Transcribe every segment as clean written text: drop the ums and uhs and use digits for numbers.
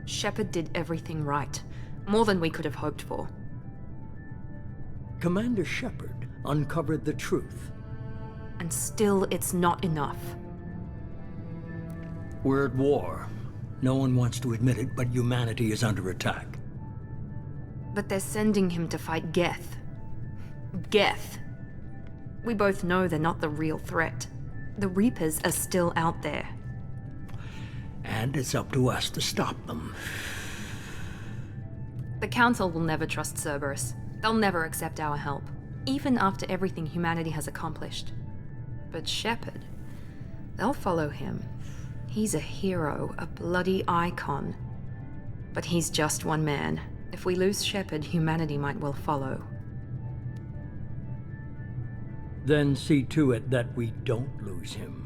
Shepard did everything right. More than we could have hoped for. Commander Shepard uncovered the truth. And still, it's not enough. We're at war. No one wants to admit it, but humanity is under attack. But they're sending him to fight Geth. Geth. We both know they're not the real threat. The Reapers are still out there. And it's up to us to stop them. The Council will never trust Cerberus. They'll never accept our help, even after everything humanity has accomplished. But Shepard, they'll follow him. He's a hero, a bloody icon. But he's just one man. If we lose Shepard, humanity might well follow. Then see to it that we don't lose him.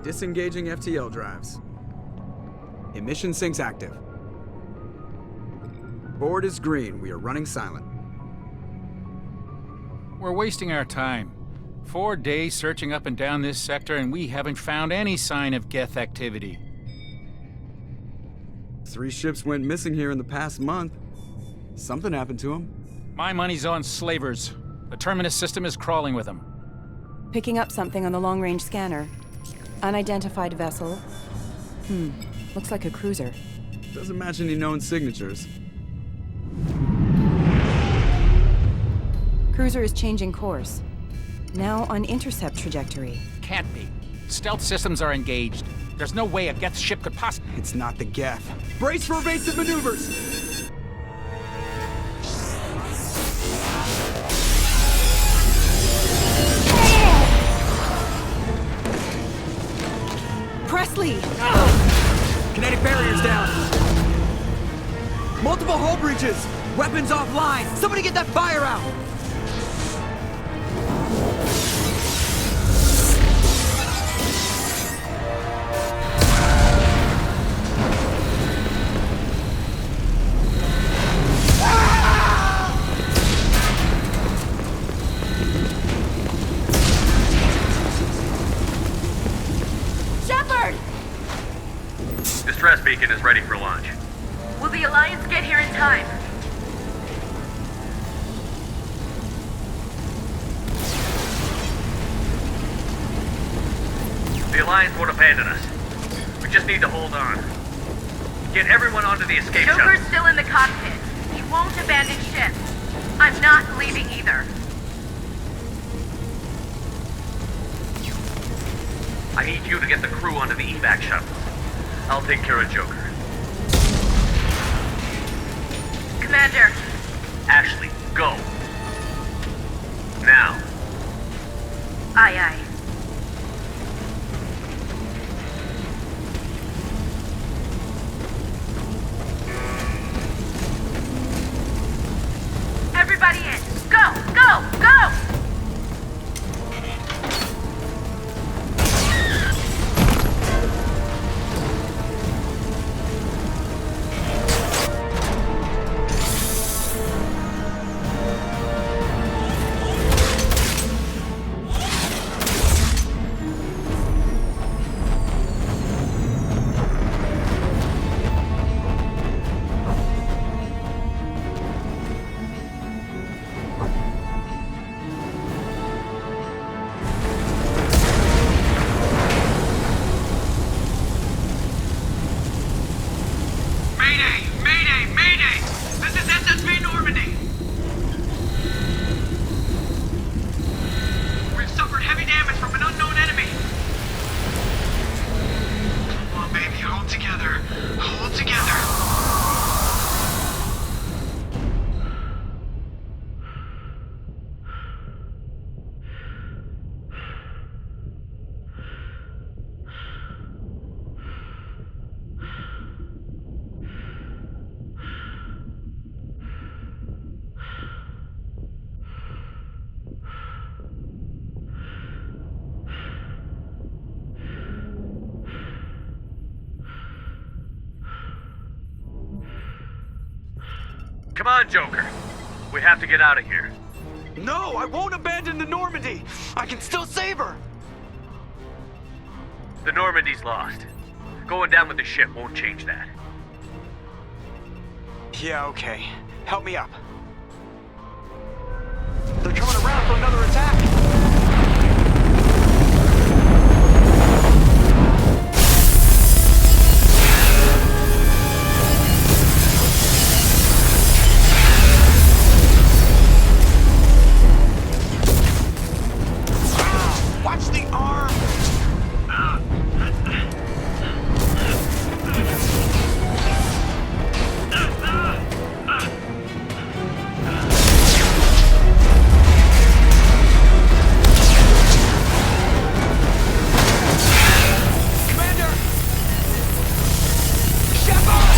Disengaging FTL drives. Emission sinks active. Board is green. We are running silent. We're wasting our time. 4 days searching up and down this sector, and we haven't found any sign of Geth activity. 3 ships went missing here in the past month. Something happened to them. My money's on slavers. The Terminus system is crawling with them. Picking up something on the long-range scanner. Unidentified vessel. Looks like a cruiser. Doesn't match any known signatures. Cruiser is changing course. Now on intercept trajectory. Can't be. Stealth systems are engaged. There's no way a Geth ship could possibly... It's not the Geth. Brace for evasive maneuvers! Presley! Kinetic barriers down! Multiple hull breaches! Weapons offline! Somebody get that fire out! Distress beacon is ready for launch. Will the Alliance get here in time? The Alliance won't abandon us. We just need to hold on. Get everyone onto the escape shuttle. Joker's still in the cockpit. He won't abandon ship. I'm not leaving either. I need you to get the crew onto the evac shuttle. I'll take care of Joker. Commander. Ashley, go. Now. Aye, aye. Everybody in. Go, go, go! Come on, Joker. We have to get out of here. No, I won't abandon the Normandy! I can still save her! The Normandy's lost. Going down with the ship won't change that. Yeah, okay. Help me up. They're coming around for another attack! Watch the arm! Commander! Shepard!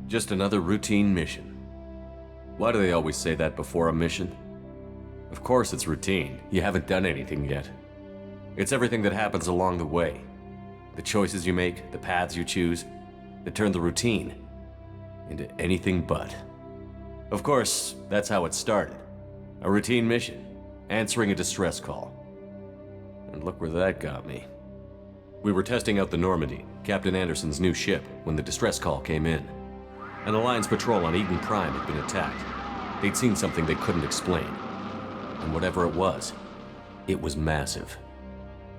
Just another routine mission. Why do they always say that before a mission? Of course it's routine. You haven't done anything yet. It's everything that happens along the way. The choices you make, the paths you choose, that turn the routine into anything but. Of course, that's how it started. A routine mission, answering a distress call. And look where that got me. We were testing out the Normandy, Captain Anderson's new ship, when the distress call came in. An Alliance patrol on Eden Prime had been attacked. They'd seen something they couldn't explain. And whatever it was massive.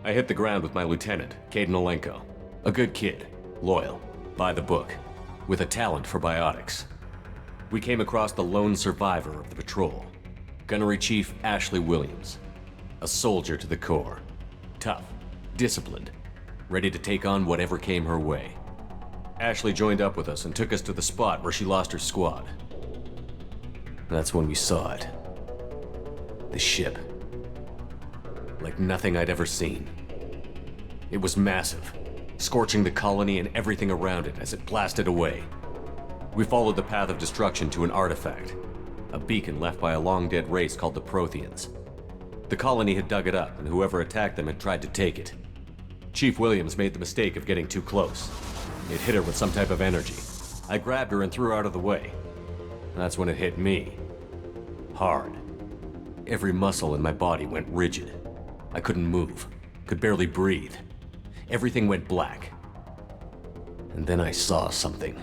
I hit the ground with my lieutenant, Caden Olenko. A good kid, loyal, by the book, with a talent for biotics. We came across the lone survivor of the patrol, Gunnery Chief Ashley Williams. A soldier to the core. Tough, disciplined, ready to take on whatever came her way. Ashley joined up with us and took us to the spot where she lost her squad. That's when we saw it. The ship. Like nothing I'd ever seen. It was massive, scorching the colony and everything around it as it blasted away. We followed the path of destruction to an artifact, a beacon left by a long-dead race called the Protheans. The colony had dug it up, and whoever attacked them had tried to take it. Chief Williams made the mistake of getting too close. It hit her with some type of energy. I grabbed her and threw her out of the way. That's when it hit me. Hard. Every muscle in my body went rigid. I couldn't move, could barely breathe. Everything went black. And then I saw something.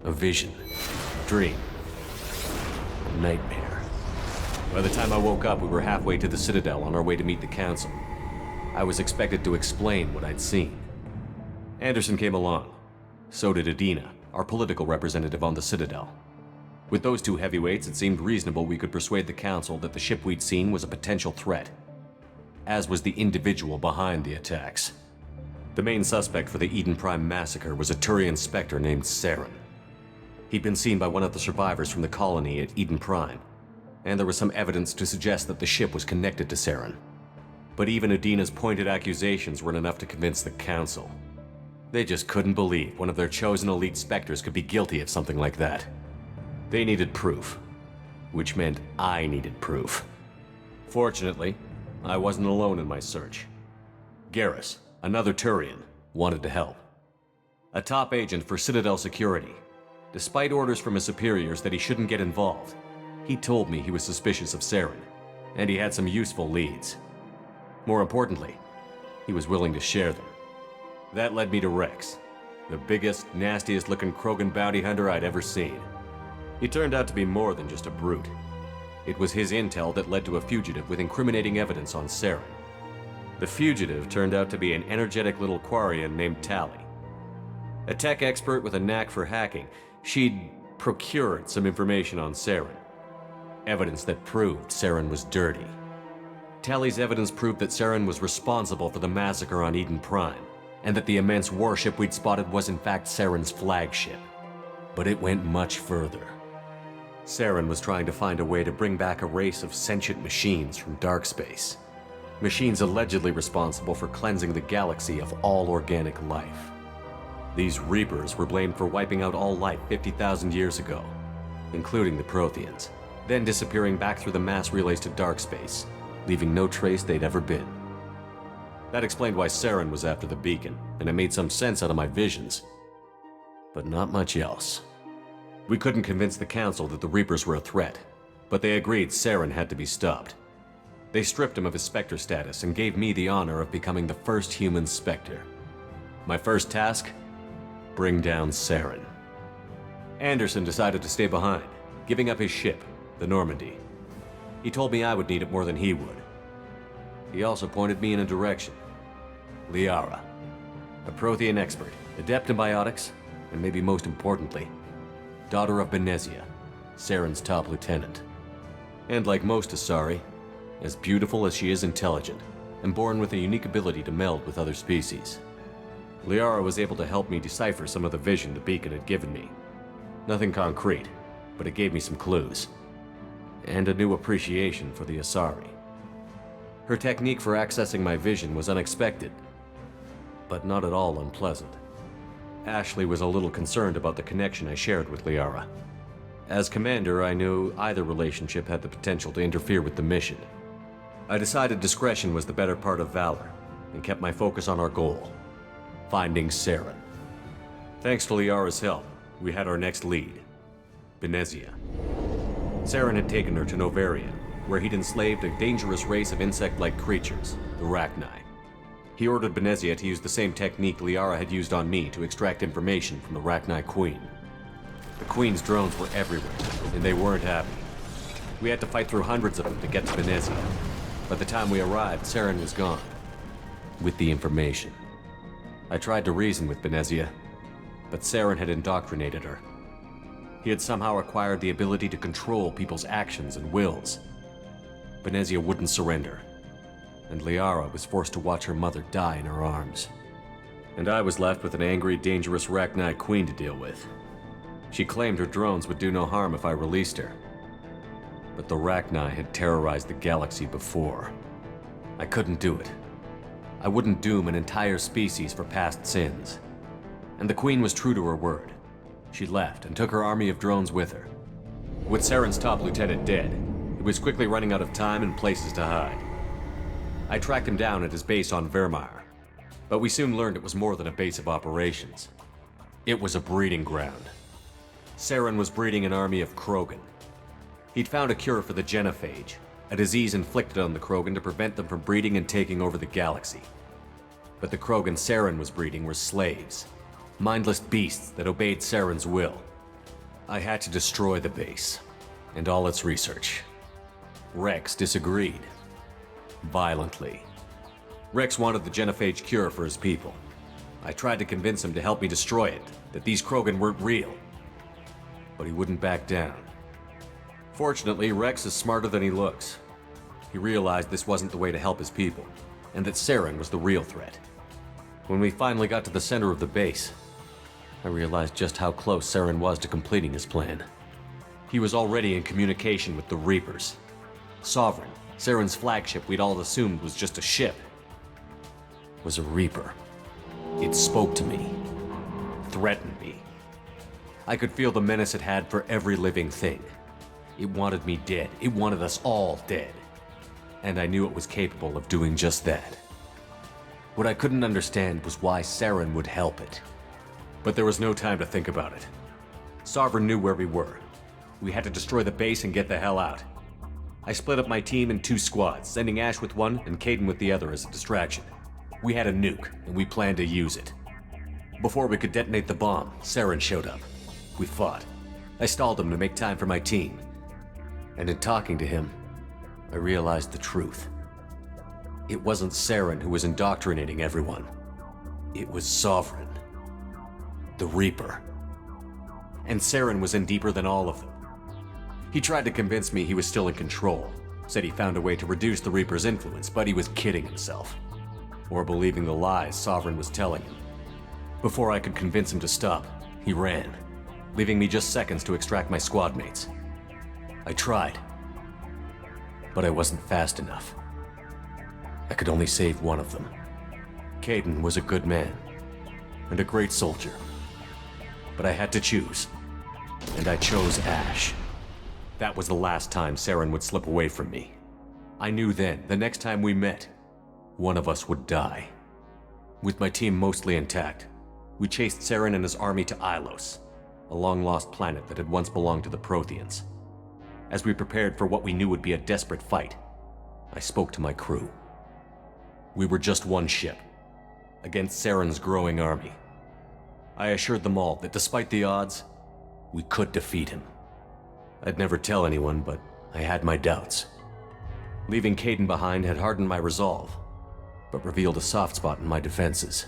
A vision. A dream. A nightmare. By the time I woke up, we were halfway to the Citadel on our way to meet the Council. I was expected to explain what I'd seen. Anderson came along. So did Adina, our political representative on the Citadel. With those two heavyweights, it seemed reasonable we could persuade the Council that the ship we'd seen was a potential threat, as was the individual behind the attacks. The main suspect for the Eden Prime massacre was a Turian Spectre named Saren. He'd been seen by one of the survivors from the colony at Eden Prime, and there was some evidence to suggest that the ship was connected to Saren. But even Adina's pointed accusations weren't enough to convince the Council. They just couldn't believe one of their chosen elite Spectres could be guilty of something like that. They needed proof, which meant I needed proof. Fortunately, I wasn't alone in my search. Garrus, another Turian, wanted to help. a top agent for Citadel Security. Despite orders from his superiors that he shouldn't get involved, he told me he was suspicious of Saren, and he had some useful leads. More importantly, he was willing to share them. That led me to Rex, the biggest, nastiest looking Krogan bounty hunter I'd ever seen. He turned out to be more than just a brute. It was his intel that led to a fugitive with incriminating evidence on Saren. The fugitive turned out to be an energetic little Quarian named Tali. A tech expert with a knack for hacking, she'd procured some information on Saren. Evidence that proved Saren was dirty. Tali's evidence proved that Saren was responsible for the massacre on Eden Prime, and that the immense warship we'd spotted was in fact Saren's flagship. But it went much further. Saren was trying to find a way to bring back a race of sentient machines from dark space. Machines allegedly responsible for cleansing the galaxy of all organic life. These Reapers were blamed for wiping out all life 50,000 years ago, including the Protheans, then disappearing back through the mass relays to dark space, leaving no trace they'd ever been. That explained why Saren was after the beacon, and it made some sense out of my visions. But not much else. We couldn't convince the Council that the Reapers were a threat, but they agreed Saren had to be stopped. They stripped him of his Spectre status and gave me the honor of becoming the first human Spectre. My first task? Bring down Saren. Anderson decided to stay behind, giving up his ship, the Normandy. He told me I would need it more than he would. He also pointed me in a direction. Liara, a Prothean expert, adept in biotics, and maybe most importantly, daughter of Benezia, Saren's top lieutenant. And like most Asari, as beautiful as she is intelligent, and born with a unique ability to meld with other species. Liara was able to help me decipher some of the vision the beacon had given me. Nothing concrete, but it gave me some clues. And a new appreciation for the Asari. Her technique for accessing my vision was unexpected, but not at all unpleasant. Ashley was a little concerned about the connection I shared with Liara. As commander, I knew either relationship had the potential to interfere with the mission. I decided discretion was the better part of valor, and kept my focus on our goal, finding Saren. Thanks to Liara's help, we had our next lead, Benezia. Saren had taken her to Novaria, where he'd enslaved a dangerous race of insect-like creatures, the Rachni. He ordered Benezia to use the same technique Liara had used on me to extract information from the Rachni Queen. The Queen's drones were everywhere, and they weren't happy. We had to fight through hundreds of them to get to Benezia. By the time we arrived, Saren was gone, with the information. I tried to reason with Benezia, but Saren had indoctrinated her. He had somehow acquired the ability to control people's actions and wills. Benezia wouldn't surrender, and Liara was forced to watch her mother die in her arms. And I was left with an angry, dangerous Rachni Queen to deal with. She claimed her drones would do no harm if I released her. But the Rachni had terrorized the galaxy before. I couldn't do it. I wouldn't doom an entire species for past sins. And the Queen was true to her word. She left and took her army of drones with her. With Saren's top lieutenant dead, he was quickly running out of time and places to hide. I tracked him down at his base on Vermeer, but we soon learned it was more than a base of operations. It was a breeding ground. Saren was breeding an army of Krogan. He'd found a cure for the genophage, a disease inflicted on the Krogan to prevent them from breeding and taking over the galaxy. But the Krogan Saren was breeding were slaves, mindless beasts that obeyed Saren's will. I had to destroy the base, and all its research. Rex disagreed. Violently. Rex wanted the genophage cure for his people. I tried to convince him to help me destroy it, that these Krogan weren't real. But he wouldn't back down. Fortunately, Rex is smarter than he looks. He realized this wasn't the way to help his people, and that Saren was the real threat. When we finally got to the center of the base, I realized just how close Saren was to completing his plan. He was already in communication with the Reapers. Sovereign, Saren's flagship we'd all assumed was just a ship, was a Reaper. It spoke to me, threatened me. I could feel the menace it had for every living thing. It wanted me dead. It wanted us all dead. And I knew it was capable of doing just that. What I couldn't understand was why Saren would help it. But there was no time to think about it. Sovereign knew where we were. We had to destroy the base and get the hell out. I split up my team in 2 squads, sending Ash with one and Caden with the other as a distraction. We had a nuke, and we planned to use it. Before we could detonate the bomb, Saren showed up. We fought. I stalled him to make time for my team. And in talking to him, I realized the truth. It wasn't Saren who was indoctrinating everyone. It was Sovereign. The Reaper. And Saren was in deeper than all of them. He tried to convince me he was still in control, said he found a way to reduce the Reaper's influence, but he was kidding himself. Or believing the lies Sovereign was telling him. Before I could convince him to stop, he ran, leaving me just seconds to extract my squad mates. I tried, but I wasn't fast enough. I could only save one of them. Caden was a good man, and a great soldier. But I had to choose, and I chose Ash. That was the last time Saren would slip away from me. I knew then, the next time we met, one of us would die. With my team mostly intact, we chased Saren and his army to Ilos, a long-lost planet that had once belonged to the Protheans. As we prepared for what we knew would be a desperate fight, I spoke to my crew. We were just one ship, against Saren's growing army. I assured them all that despite the odds, we could defeat him. I'd never tell anyone, but I had my doubts. Leaving Caden behind had hardened my resolve, but revealed a soft spot in my defenses.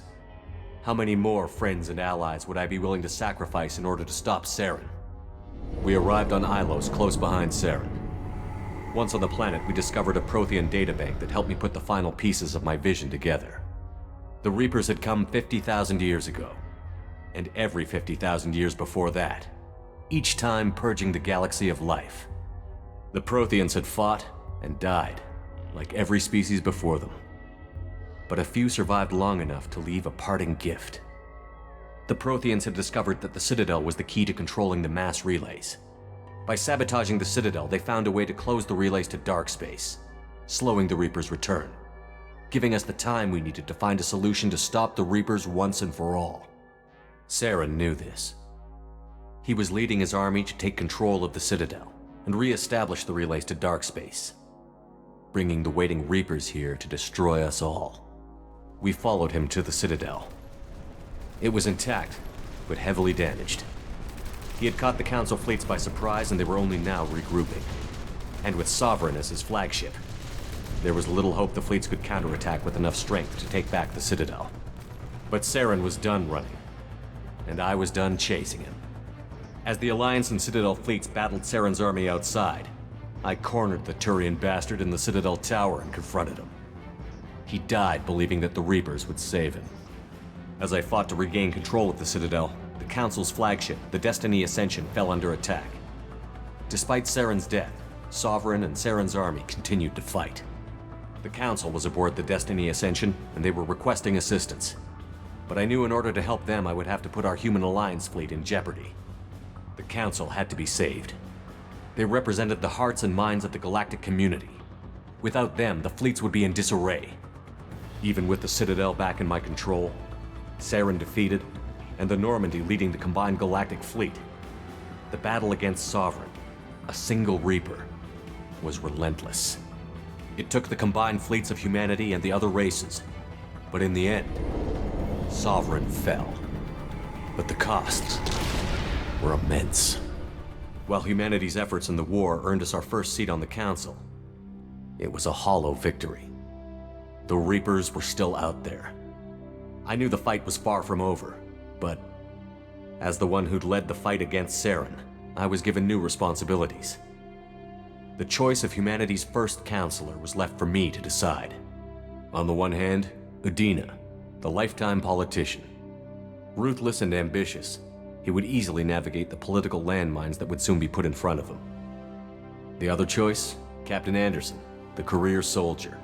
How many more friends and allies would I be willing to sacrifice in order to stop Saren? We arrived on Ilos, close behind Saren. Once on the planet, we discovered a Prothean databank that helped me put the final pieces of my vision together. The Reapers had come 50,000 years ago, and every 50,000 years before that, each time purging the galaxy of life. The Protheans had fought and died, like every species before them. But a few survived long enough to leave a parting gift. The Protheans had discovered that the Citadel was the key to controlling the mass relays. By sabotaging the Citadel, they found a way to close the relays to dark space, slowing the Reaper's return, giving us the time we needed to find a solution to stop the Reapers once and for all. Saren knew this. He was leading his army to take control of the Citadel and re-establish the relays to dark space, bringing the waiting Reapers here to destroy us all. We followed him to the Citadel. It was intact, but heavily damaged. He had caught the Council fleets by surprise, and they were only now regrouping. And with Sovereign as his flagship, there was little hope the fleets could counterattack with enough strength to take back the Citadel. But Saren was done running, and I was done chasing him. As the Alliance and Citadel fleets battled Saren's army outside, I cornered the Turian bastard in the Citadel tower and confronted him. He died believing that the Reapers would save him. As I fought to regain control of the Citadel, the Council's flagship, the Destiny Ascension, fell under attack. Despite Saren's death, Sovereign and Saren's army continued to fight. The Council was aboard the Destiny Ascension, and they were requesting assistance. But I knew in order to help them, I would have to put our Human Alliance fleet in jeopardy. The Council had to be saved. They represented the hearts and minds of the galactic community. Without them, the fleets would be in disarray. Even with the Citadel back in my control, Saren defeated, and the Normandy leading the combined galactic fleet, the battle against Sovereign, a single Reaper, was relentless. It took the combined fleets of humanity and the other races, but in the end, Sovereign fell. But the costs were immense. While humanity's efforts in the war earned us our first seat on the Council, it was a hollow victory. The Reapers were still out there. I knew the fight was far from over, but as the one who'd led the fight against Saren, I was given new responsibilities. The choice of humanity's first counselor was left for me to decide. On the one hand, Udina, the lifetime politician. Ruthless and ambitious, he would easily navigate the political landmines that would soon be put in front of him. The other choice, Captain Anderson, the career soldier.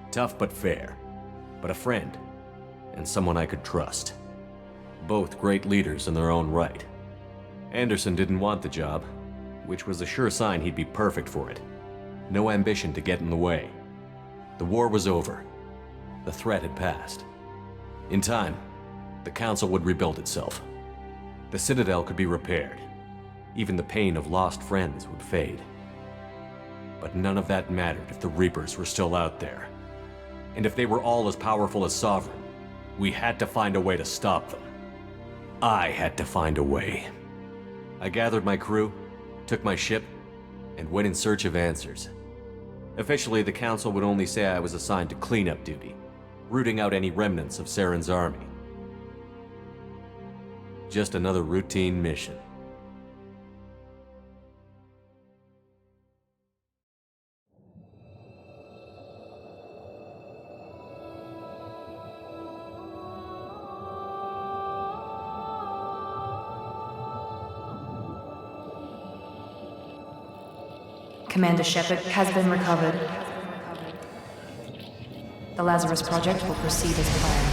Tough but fair, but a friend, and someone I could trust. Both great leaders in their own right. Anderson didn't want the job, which was a sure sign he'd be perfect for it. No ambition to get in the way. The war was over. The threat had passed. In time, the Council would rebuild itself. The Citadel could be repaired. Even the pain of lost friends would fade. But none of that mattered if the Reapers were still out there. And if they were all as powerful as Sovereign, we had to find a way to stop them. I had to find a way. I gathered my crew, took my ship, and went in search of answers. Officially, the Council would only say I was assigned to cleanup duty, rooting out any remnants of Saren's army. Just another routine mission. Commander Shepard has been recovered. The Lazarus Project will proceed as planned.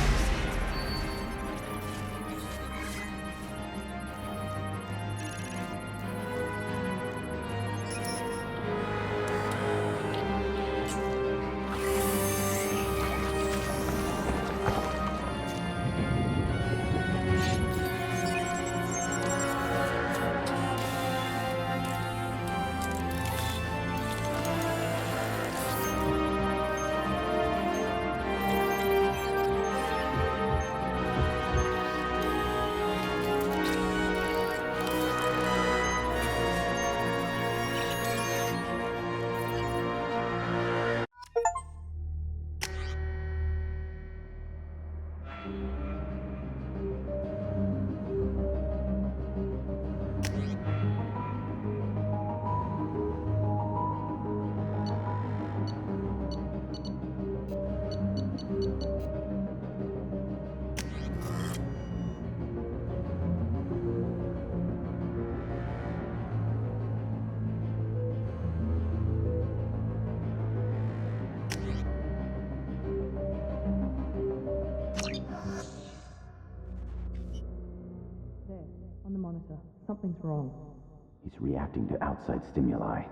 On the monitor. Something's wrong. He's reacting to outside stimuli,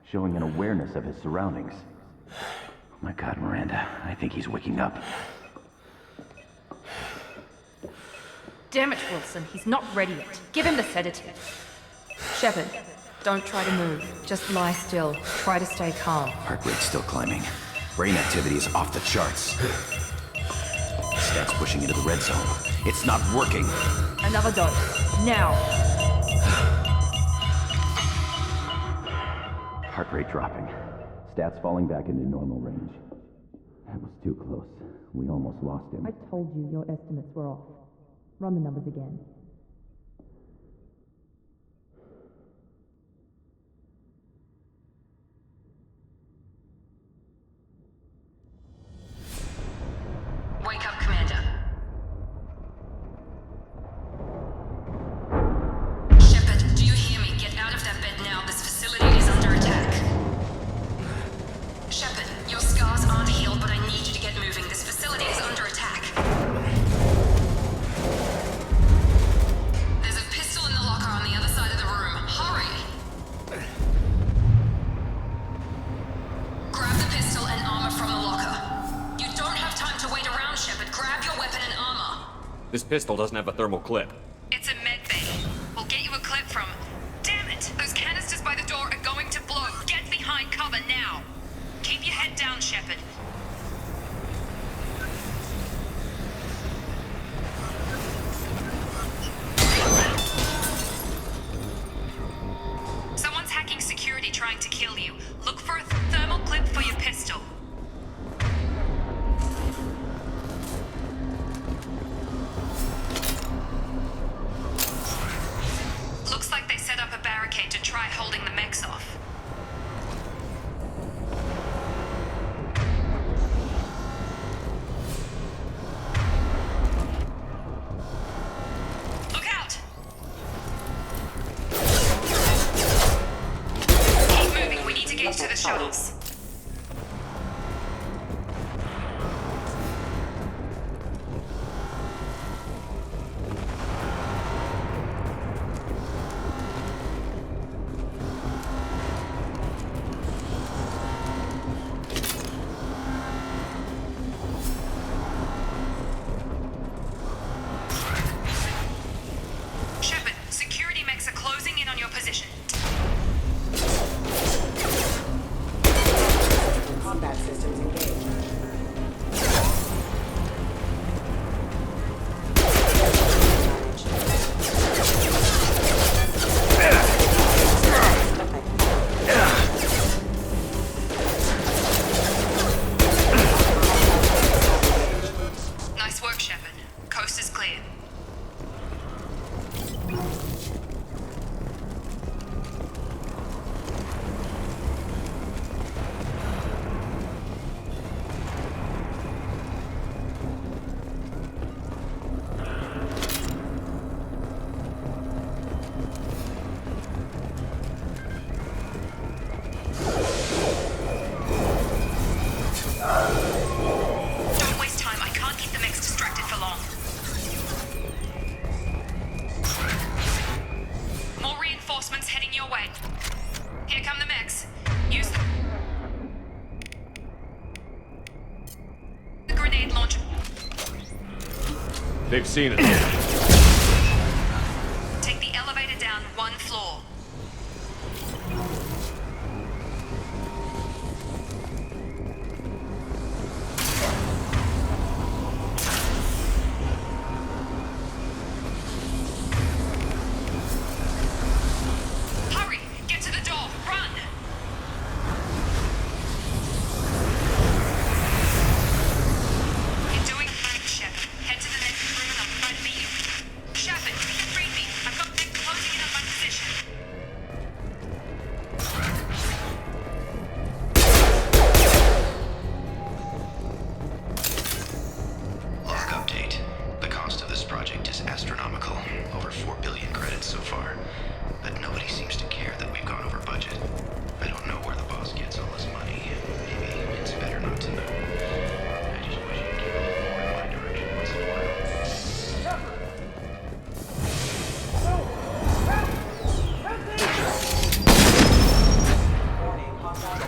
showing an awareness of his surroundings. Oh my God, Miranda, I think he's waking up. Damn it, Wilson. He's not ready yet. Give him the sedative. Shepard, don't try to move. Just lie still. Try to stay calm. Heart rate's still climbing. Brain activity is off the charts. Stats pushing into the red zone. It's not working. Another dose. Now. Heart rate dropping. Stats falling back into normal range. That was too close. We almost lost him. I told you your estimates were off. Run the numbers again. Wake up, Commander. Shepard, do you hear me? Get out of that bed now. This facility is under attack. Shepard, your scars aren't healed, but I need you to get moving. This facility is under attack. There's a pistol in the locker on the other side of the room. Hurry! Grab the pistol and armor from the locker. You don't have time to wait around, Shepard. Grab your weapon and armor. This pistol doesn't have a thermal clip. It's a med bay. We'll get you a clip from... Damn it! Those canisters by the door are going to blow. Get behind cover now. Keep your head down, Shepard. Someone's hacking security trying to kill you. Look for a thermal clip for your pistol. Looks like they set up a barricade to try holding the mechs off. Look out! Keep moving, we need to get to the shuttles. Shepard, They've seen us. Take the elevator down 1 floor. Hurry! Get to the door! Run! You're doing fine, Shepard. Head to the next room and I'll try to meet you. Shepard, you can read me. I've got men closing in on my position. Log update. The cost of this project is astronomical. Over 4 billion credits so far. But nobody seems to care that we've gone over budget. I don't know where the boss gets all his money. Maybe it's better not to know. I just wish you'd give a little more in my direction once in a while.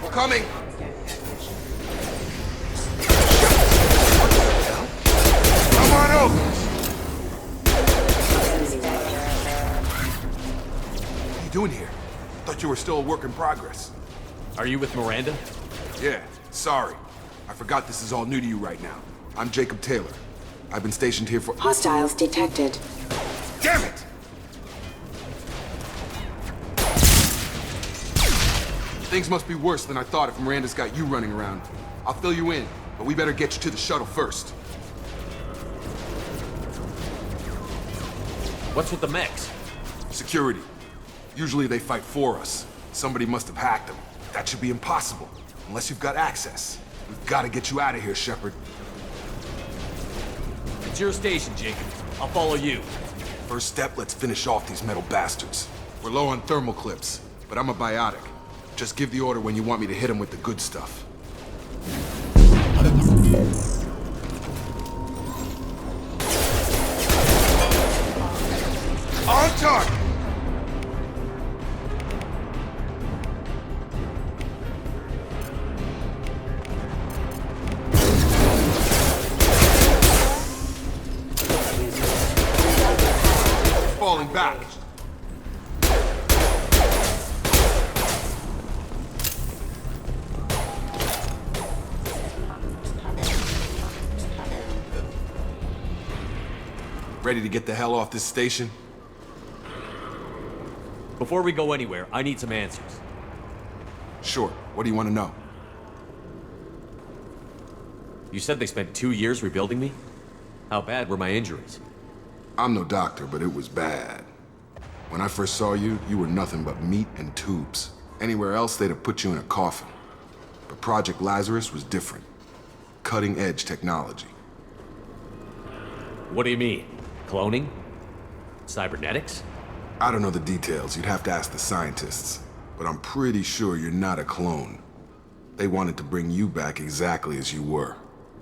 We're coming! Come on over! What are you doing here? Thought you were still a work in progress. Are you with Miranda? Yeah, sorry. I forgot this is all new to you right now. I'm Jacob Taylor. I've been stationed here for— Hostiles detected. Damn it! Things must be worse than I thought if Miranda's got you running around. I'll fill you in, but we better get you to the shuttle first. What's with the mechs? Security. Usually they fight for us. Somebody must have hacked them. That should be impossible, unless you've got access. We've got to get you out of here, Shepard. It's your station, Jacob. I'll follow you. First step, let's finish off these metal bastards. We're low on thermal clips, but I'm a biotic. Just give the order when you want me to hit them with the good stuff. On target! Falling back. Ready to get the hell off this station? Before we go anywhere, I need some answers. Sure. What do you want to know? You said they spent 2 years rebuilding me? How bad were my injuries? I'm no doctor, but it was bad. When I first saw you, you were nothing but meat and tubes. Anywhere else, they'd have put you in a coffin. But Project Lazarus was different. Cutting-edge technology. What do you mean? Cloning? Cybernetics? I don't know the details. You'd have to ask the scientists. But I'm pretty sure you're not a clone. They wanted to bring you back exactly as you were.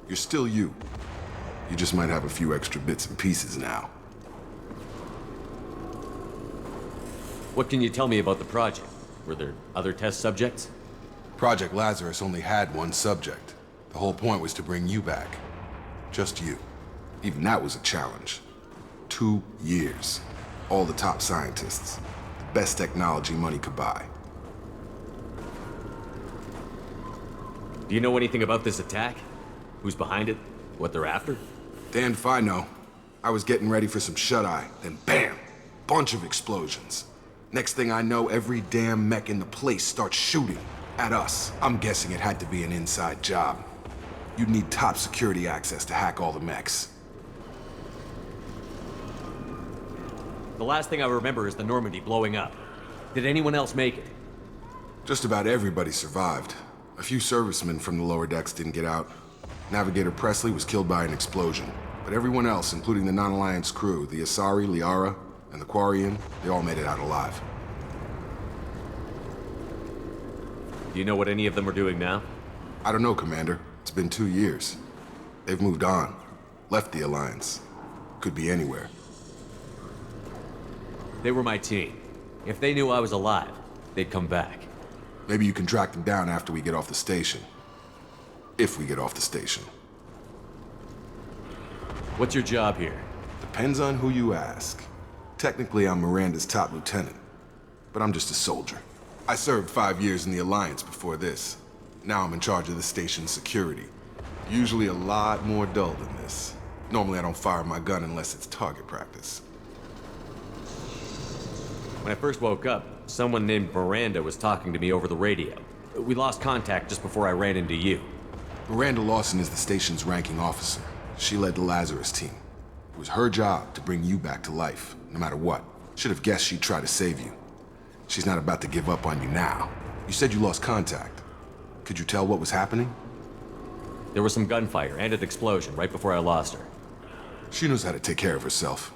You're still you. You just might have a few extra bits and pieces now. What can you tell me about the project? Were there other test subjects? Project Lazarus only had one subject. The whole point was to bring you back. Just you. Even that was a challenge. 2 years. All the top scientists. The best technology money could buy. Do you know anything about this attack? Who's behind it? What they're after? Damned if I know. I was getting ready for some shut-eye, then bam! Bunch of explosions. Next thing I know, every damn mech in the place starts shooting at us. I'm guessing it had to be an inside job. You'd need top security access to hack all the mechs. The last thing I remember is the Normandy blowing up. Did anyone else make it? Just about everybody survived. A few servicemen from the lower decks didn't get out. Navigator Presley was killed by an explosion. But everyone else, including the non-Alliance crew, the Asari, Liara, and the Quarian, they all made it out alive. Do you know what any of them are doing now? I don't know, Commander. It's been 2 years. They've moved on. Left the Alliance. Could be anywhere. They were my team. If they knew I was alive, they'd come back. Maybe you can track them down after we get off the station. If we get off the station. What's your job here? Depends on who you ask. Technically, I'm Miranda's top lieutenant, but I'm just a soldier. I served 5 years in the Alliance before this. Now I'm in charge of the station's security. Usually a lot more dull than this. Normally I don't fire my gun unless it's target practice. When I first woke up, someone named Miranda was talking to me over the radio. We lost contact just before I ran into you. Miranda Lawson is the station's ranking officer. She led the Lazarus team. It was her job to bring you back to life, no matter what. Should have guessed she'd try to save you. She's not about to give up on you now. You said you lost contact. Could you tell what was happening? There was some gunfire and an explosion right before I lost her. She knows how to take care of herself.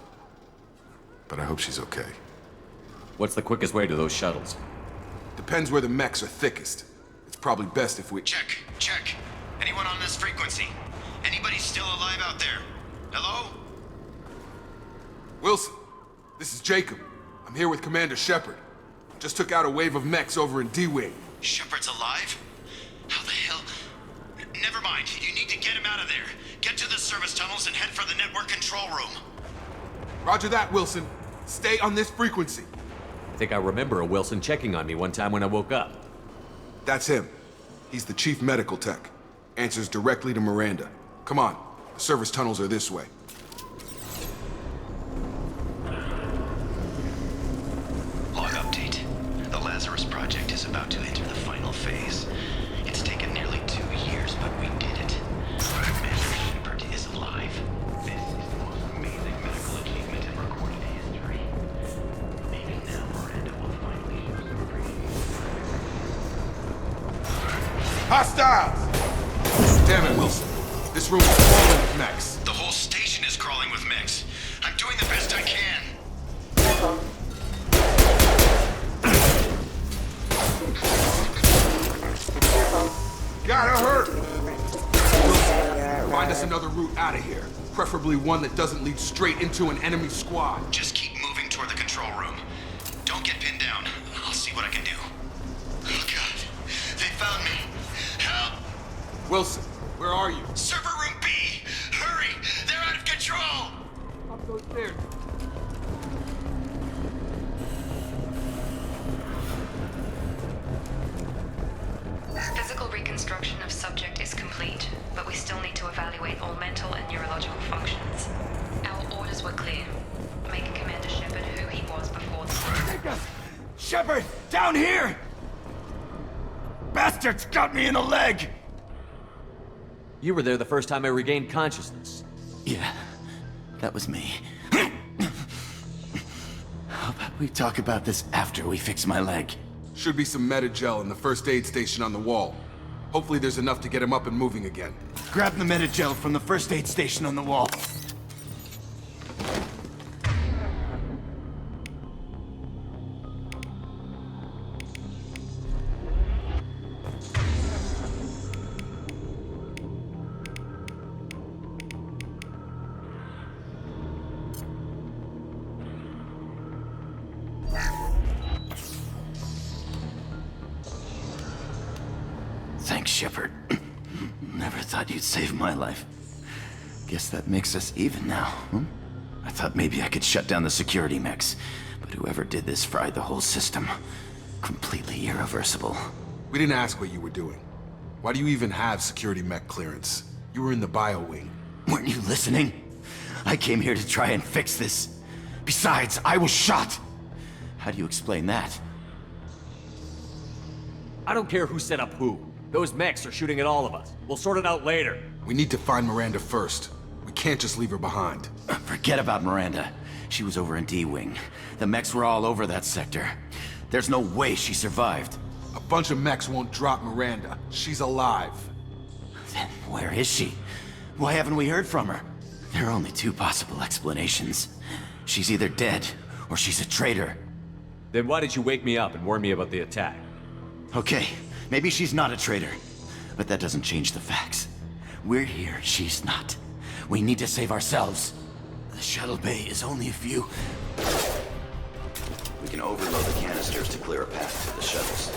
But I hope she's okay. What's the quickest way to those shuttles? Depends where the mechs are thickest. It's probably best if we... Check. Anyone on this frequency? Anybody still alive out there? Hello? Wilson, this is Jacob. I'm here with Commander Shepard. Just took out a wave of mechs over in D-Wing. Shepard's alive? How the hell? Never mind. You need to get him out of there. Get to the service tunnels and head for the network control room. Roger that, Wilson. Stay on this frequency. I think I remember a Wilson checking on me one time when I woke up. That's him. He's the chief medical tech. Answers directly to Miranda. Come on. The service tunnels are this way. Log update. The Lazarus project is about to enter the final phase. It's taken nearly 2 years, but we did it. Commander Shepard is alive. This is the most amazing medical achievement in recorded history. Maybe now Miranda will finally show some appreciation. Hostiles! Damn it, Wilson. This room is crawling with mechs. The whole station is crawling with mechs. I'm doing the best I can. Gotta hurt! Wilson, find us another route out of here. Preferably one that doesn't lead straight into an enemy squad. Just keep moving toward the control room. Don't get pinned down. I'll see what I can do. Oh, God. They found me. Help! Wilson, where are you? Server room B! Hurry! They're out of control! Up those stairs. Physical reconstruction of subject is complete, but we still need to evaluate all mental and neurological functions. Our orders were clear. Make Commander Shepard who he was before the... Shepard! Down here! Bastards got me in the leg! You were there the first time I regained consciousness. Yeah, that was me. How about we talk about this after we fix my leg? Should be some Metagel in the first aid station on the wall. Hopefully there's enough to get him up and moving again. Grab the Metagel from the first aid station on the wall. Thanks, Shepard. Never thought you'd save my life. Guess that makes us even now, hmm? I thought maybe I could shut down the security mechs, but whoever did this fried the whole system. Completely irreversible. We didn't ask what you were doing. Why do you even have security mech clearance? You were in the bio wing. Weren't you listening? I came here to try and fix this. Besides, I was shot. How do you explain that? I don't care who set up who. Those mechs are shooting at all of us. We'll sort it out later. We need to find Miranda first. We can't just leave her behind. Forget about Miranda. She was over in D-Wing. The mechs were all over that sector. There's no way she survived. A bunch of mechs won't drop Miranda. She's alive. Then where is she? Why haven't we heard from her? There are only two possible explanations. She's either dead, or she's a traitor. Then why did you wake me up and warn me about the attack? Okay, maybe she's not a traitor. But that doesn't change the facts. We're here, she's not. We need to save ourselves. The shuttle bay is only a few... We can overload the canisters to clear a path to the shuttles.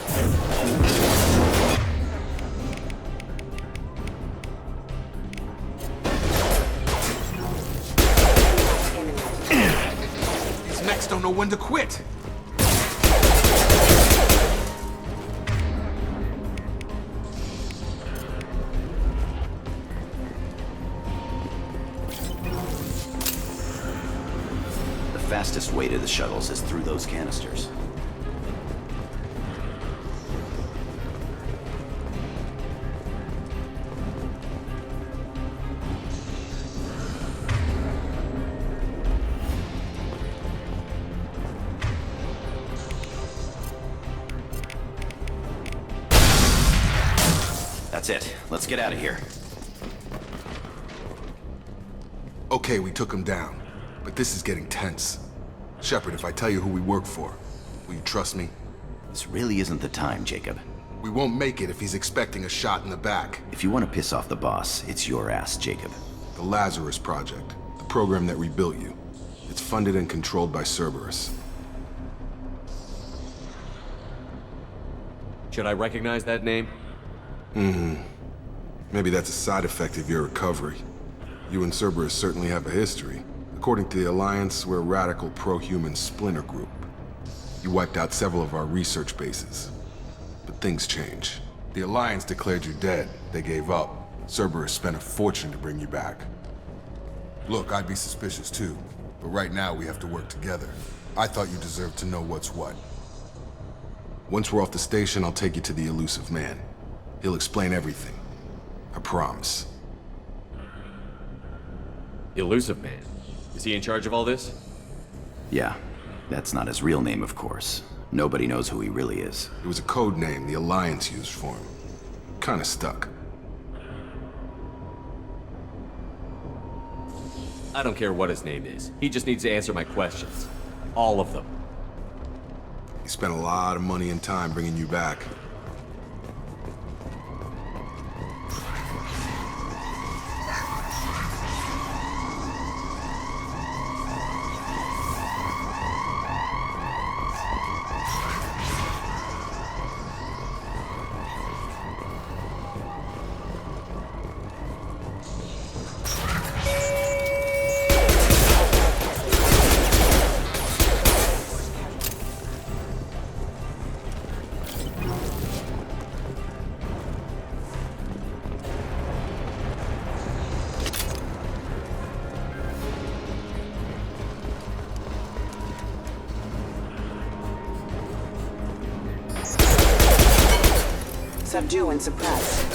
mechs don't know when to quit. The fastest way to the shuttles is through those canisters. That's it. Let's get out of here. Okay, we took him down. But this is getting tense. Shepard, if I tell you who we work for, will you trust me? This really isn't the time, Jacob. We won't make it if he's expecting a shot in the back. If you want to piss off the boss, it's your ass, Jacob. The Lazarus Project, the program that rebuilt you. It's funded and controlled by Cerberus. Should I recognize that name? Maybe that's a side effect of your recovery. You and Cerberus certainly have a history. According to the Alliance, we're a radical pro-human splinter group. You wiped out several of our research bases. But things change. The Alliance declared you dead. They gave up. Cerberus spent a fortune to bring you back. Look, I'd be suspicious too. But right now, we have to work together. I thought you deserved to know what's what. Once we're off the station, I'll take you to the elusive man. He'll explain everything. I promise. Elusive Man? Is he in charge of all this? Yeah. That's not his real name, of course. Nobody knows who he really is. It was a code name the Alliance used for him. Kinda stuck. I don't care what his name is. He just needs to answer my questions. All of them. He spent a lot of money and time bringing you back. Subdue and suppress.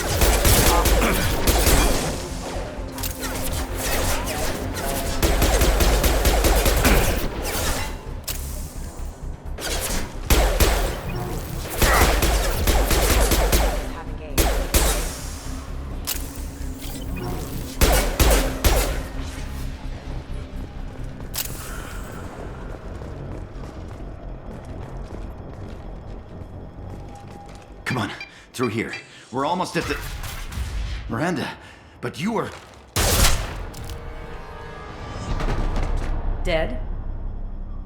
Come on, through here. We're almost at the... Miranda, but you were... Dead?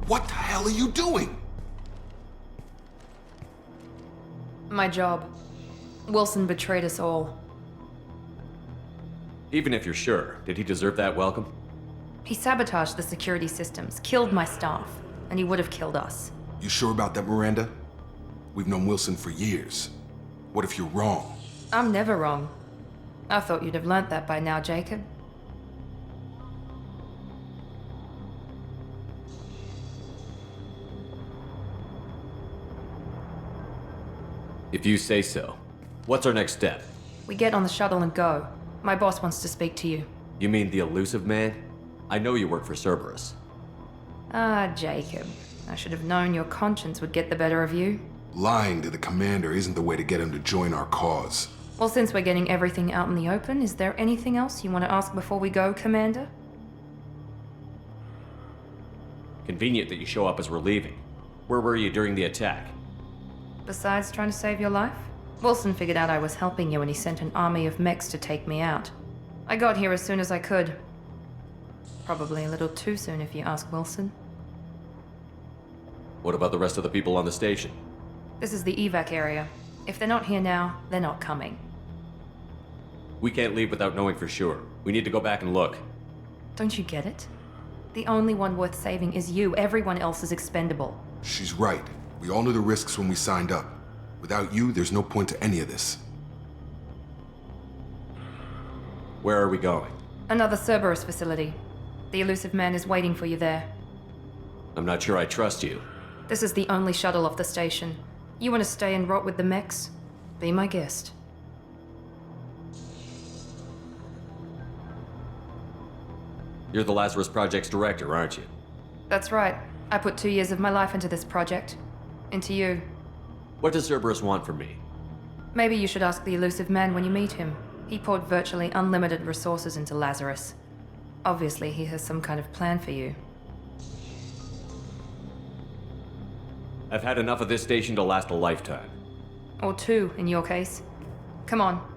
What the hell are you doing? My job. Wilson betrayed us all. Even if you're sure, did he deserve that welcome? He sabotaged the security systems, killed my staff, and he would have killed us. You sure about that, Miranda? We've known Wilson for years. What if you're wrong? I'm never wrong. I thought you'd have learnt that by now, Jacob. If you say so. What's our next step? We get on the shuttle and go. My boss wants to speak to you. You mean the elusive man? I know you work for Cerberus. Ah, Jacob. I should have known your conscience would get the better of you. Lying to the commander isn't the way to get him to join our cause. Well, since we're getting everything out in the open, is there anything else you want to ask before we go, Commander? Convenient that you show up as we're leaving. Where were you during the attack? Besides trying to save your life? Wilson figured out I was helping you and he sent an army of mechs to take me out. I got here as soon as I could. Probably a little too soon if you ask Wilson. What about the rest of the people on the station? This is the evac area. If they're not here now, they're not coming. We can't leave without knowing for sure. We need to go back and look. Don't you get it? The only one worth saving is you. Everyone else is expendable. She's right. We all knew the risks when we signed up. Without you, there's no point to any of this. Where are we going? Another Cerberus facility. The elusive man is waiting for you there. I'm not sure I trust you. This is the only shuttle off the station. You want to stay and rot with the mechs? Be my guest. You're the Lazarus Project's director, aren't you? That's right. I put 2 years of my life into this project. Into you. What does Cerberus want from me? Maybe you should ask the elusive man when you meet him. He poured virtually unlimited resources into Lazarus. Obviously, he has some kind of plan for you. I've had enough of this station to last a lifetime. Or 2, in your case. Come on.